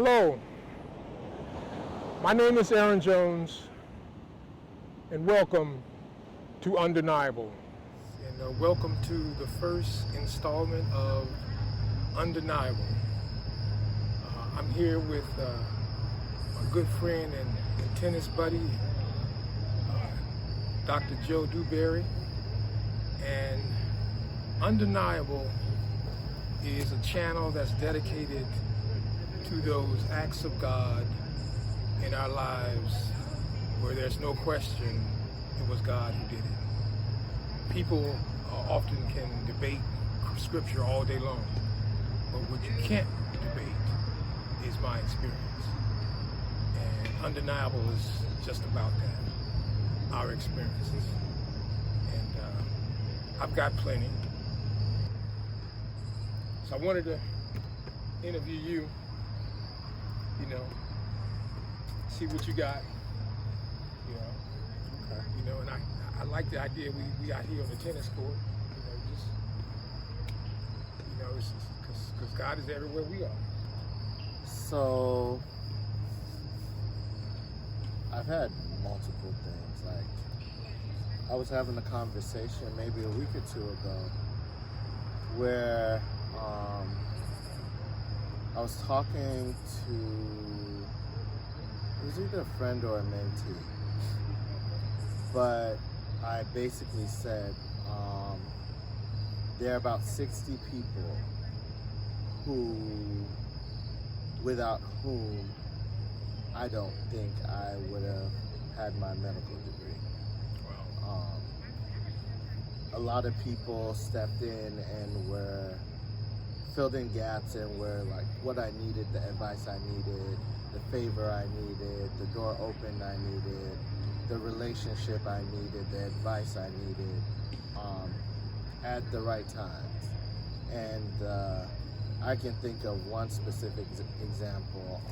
Hello, my name is Aaron Jones, and welcome to Undeniable. And welcome to the first installment of Undeniable. I'm here with my good friend and tennis buddy, Dr. Joe Dewberry. And Undeniable is a channel that's dedicated to those acts of God in our lives where there's no question it was God who did it. People often can debate scripture all day long, but what you can't debate is my experience. And Undeniable is just about that, our experiences. And I've got plenty. So I wanted to interview you, see what you got, Okay. And I like the idea we out here on the tennis court, it's because God is everywhere we are. So, I've had multiple things. Like, I was having a conversation maybe a week or two ago where I was talking to, it was either a friend or a mentee, but I basically said there are about 60 people without whom I don't think I would have had my medical degree. Wow. A lot of people stepped in and filled in gaps and were like what I needed, the advice I needed, the favor I needed, the door open I needed, the relationship I needed, the advice I needed at the right times. And I can think of one specific example,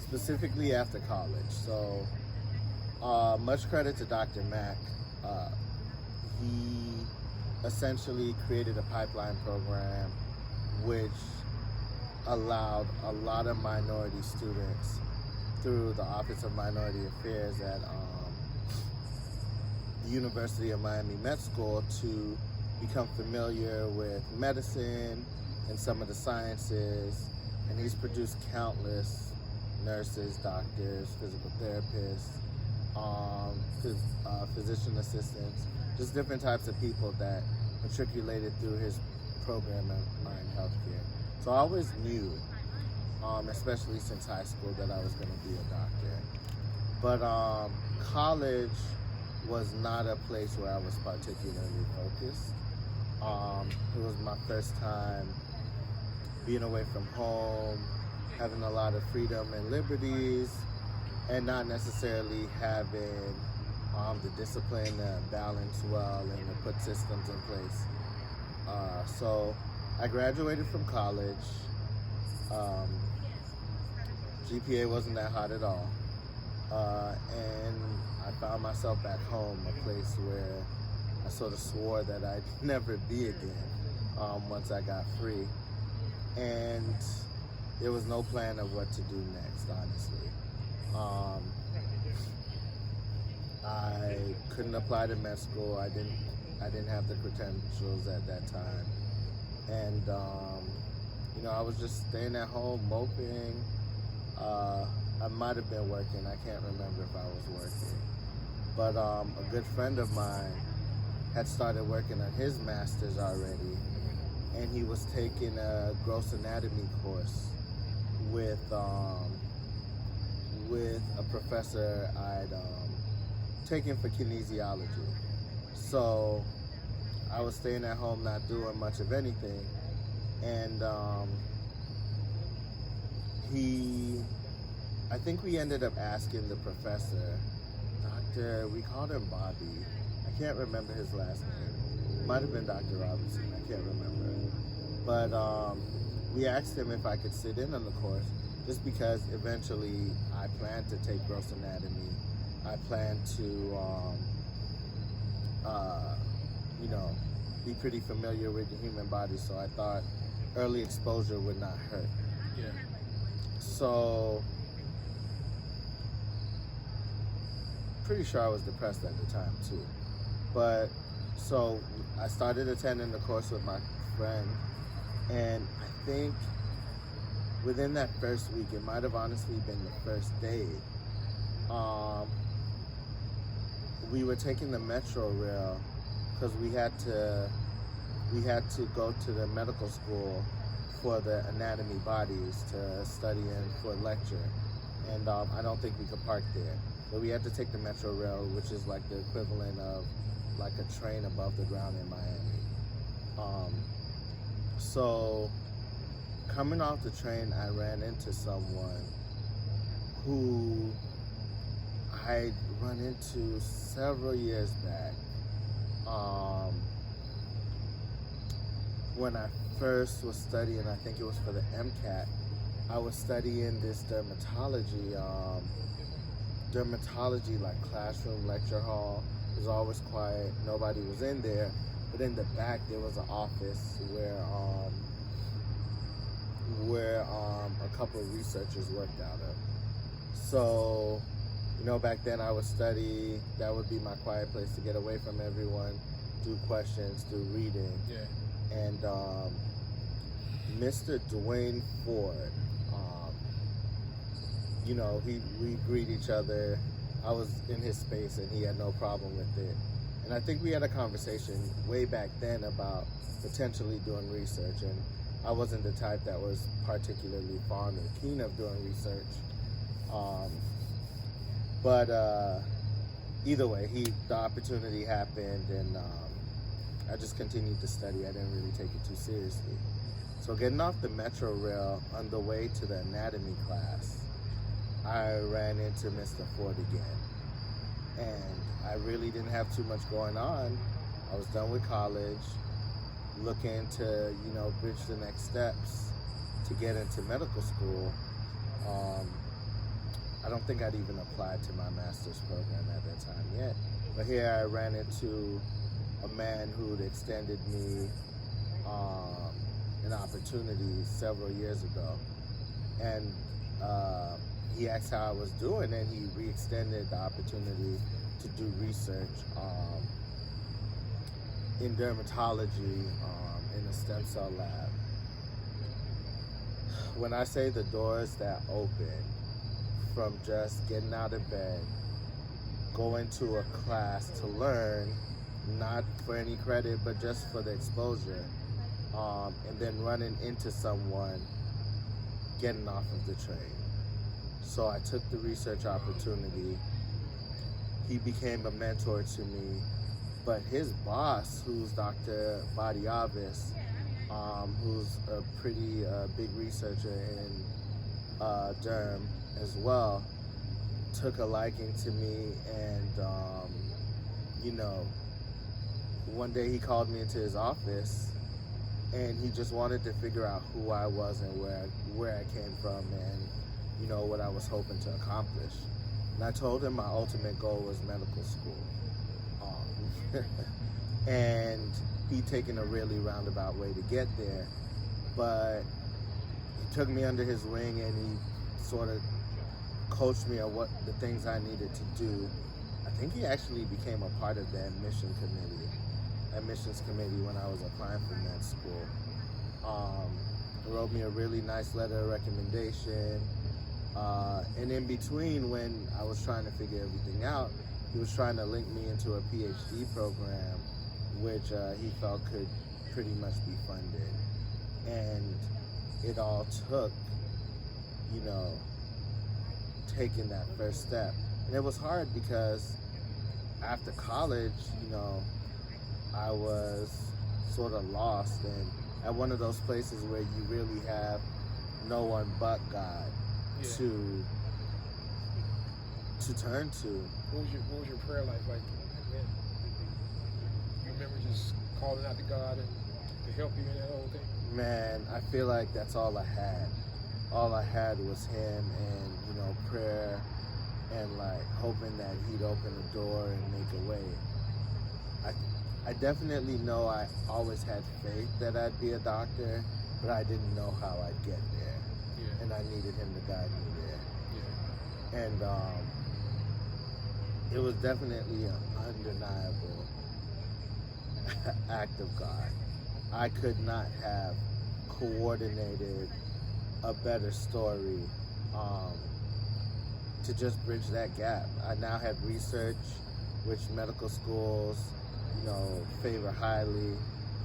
specifically after college. So much credit to Dr. Mack. He essentially created a pipeline program which allowed a lot of minority students through the Office of Minority Affairs at the University of Miami Med School to become familiar with medicine and some of the sciences. And he's produced countless nurses, doctors, physical therapists, physician assistants, just different types of people that matriculated through his program at Mind Healthcare. So I always knew, especially since high school, that I was going to be a doctor. But college was not a place where I was particularly focused. It was my first time being away from home, having a lot of freedom and liberties, and not necessarily having the discipline to balance well and to put systems in place. So I graduated from college. GPA wasn't that hot at all. And I found myself back home, a place where I sort of swore that I'd never be again once I got free. And there was no plan of what to do next, honestly. I couldn't apply to med school. I didn't have the credentials at that time. And, I was just staying at home, moping. I might have been working. I can't remember if I was working. But a good friend of mine had started working on his master's already. And he was taking a gross anatomy course with a professor I'd taken for kinesiology. So I was staying at home, not doing much of anything. And I think we ended up asking the professor, we called him Bobby. I can't remember his last name. Might have been Dr. Robinson, I can't remember. But we asked him if I could sit in on the course, just because eventually I planned to take gross anatomy. I planned to, be pretty familiar with the human body, so I thought early exposure would not hurt. Yeah. So, pretty sure I was depressed at the time too. But, so I started attending the course with my friend, and I think within that first week, it might have honestly been the first day, we were taking the Metro Rail because we had to go to the medical school for the anatomy bodies to study in for lecture, and I don't think we could park there, but we had to take the Metro Rail, which is like the equivalent of like a train above the ground in Miami. So coming off the train, I ran into someone who I'd run into several years back. When I first was studying, I think it was for the MCAT, I was studying this dermatology like classroom lecture hall. It was always quiet, nobody was in there, but in the back there was an office where a couple of researchers worked out of. So, you know, back then I would study, that would be my quiet place to get away from everyone, do questions, do reading. Yeah. And Mr. Dwayne Ford, you know, we greet each other. I was in his space and he had no problem with it. And I think we had a conversation way back then about potentially doing research, and I wasn't the type that was particularly fond or keen of doing research. But either way, the opportunity happened, and I just continued to study. I didn't really take it too seriously. So getting off the Metro Rail on the way to the anatomy class, I ran into Mr. Ford again. And I really didn't have too much going on. I was done with college, looking to, you know, bridge the next steps to get into medical school. I don't think I'd even applied to my master's program at that time yet. But here I ran into a man who'd extended me an opportunity several years ago. And he asked how I was doing, and he re-extended the opportunity to do research in dermatology in a stem cell lab. When I say the doors that open, from just getting out of bed, going to a class to learn, not for any credit, but just for the exposure, and then running into someone getting off of the train. So I took the research opportunity. He became a mentor to me, but his boss, who's Dr. Badiavis, who's a pretty big researcher in derm as well, took a liking to me, and you know, one day he called me into his office, and he just wanted to figure out who I was and where I came from, and you know, what I was hoping to accomplish. And I told him my ultimate goal was medical school. And he'd taken a really roundabout way to get there, but he took me under his wing and he sort of coached me on what the things I needed to do. I think he actually became a part of the admissions committee when I was applying for med school. He wrote me a really nice letter of recommendation. And in between, when I was trying to figure everything out, he was trying to link me into a PhD program, which he felt could pretty much be funded. And it all took, you know, taking that first step. And it was hard because after college, you know, I was sort of lost and at one of those places where you really have no one but God to turn to. What was your prayer life like then? You remember just calling out to God and to help you in that whole thing? Man, I feel like that's all I had. All I had was him and, you know, prayer and like hoping that he'd open the door and make a way. I definitely know I always had faith that I'd be a doctor, but I didn't know how I'd get there. and I needed him to guide me there. Yeah. And it was definitely an undeniable act of God. I could not have coordinated a better story to just bridge that gap. I now had research, which medical schools, favor highly.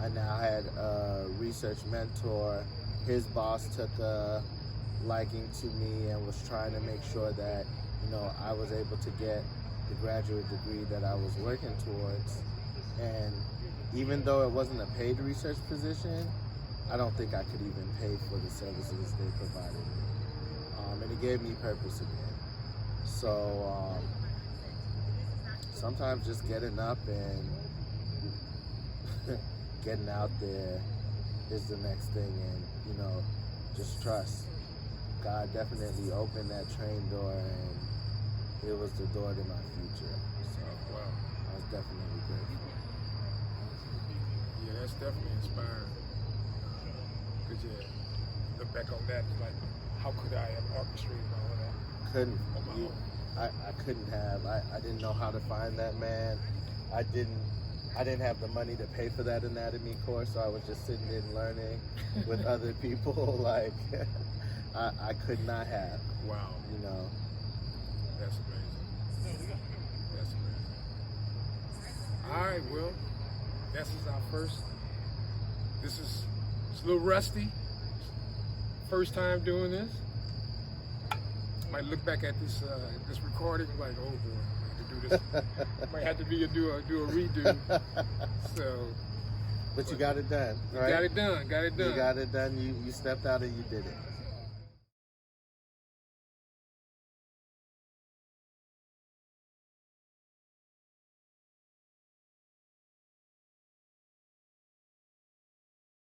I now had a research mentor. His boss took a liking to me and was trying to make sure that, I was able to get the graduate degree that I was working towards. And even though it wasn't a paid research position, I don't think I could even pay for the services they provided me. And it gave me purpose again. So sometimes just getting up and getting out there is the next thing, and just trust. God definitely opened that train door, and it was the door to my future. So Wow. I was definitely grateful. Yeah, that's definitely inspiring. Because look back on that, it's like, how could I have orchestrated all of that Couldn't. on my own? I couldn't have. I didn't know how to find that man. I didn't have the money to pay for that anatomy course, so I was just sitting in learning with other people. Like, I could not have. Wow. That's amazing. That's amazing. All right, well, this is our first. It's a little rusty. First time doing this. Might look back at this recording like, oh boy, I have to do this. Might have to do a redo. So. But you got it done, right? Got it done. You got it done. You stepped out and you did it.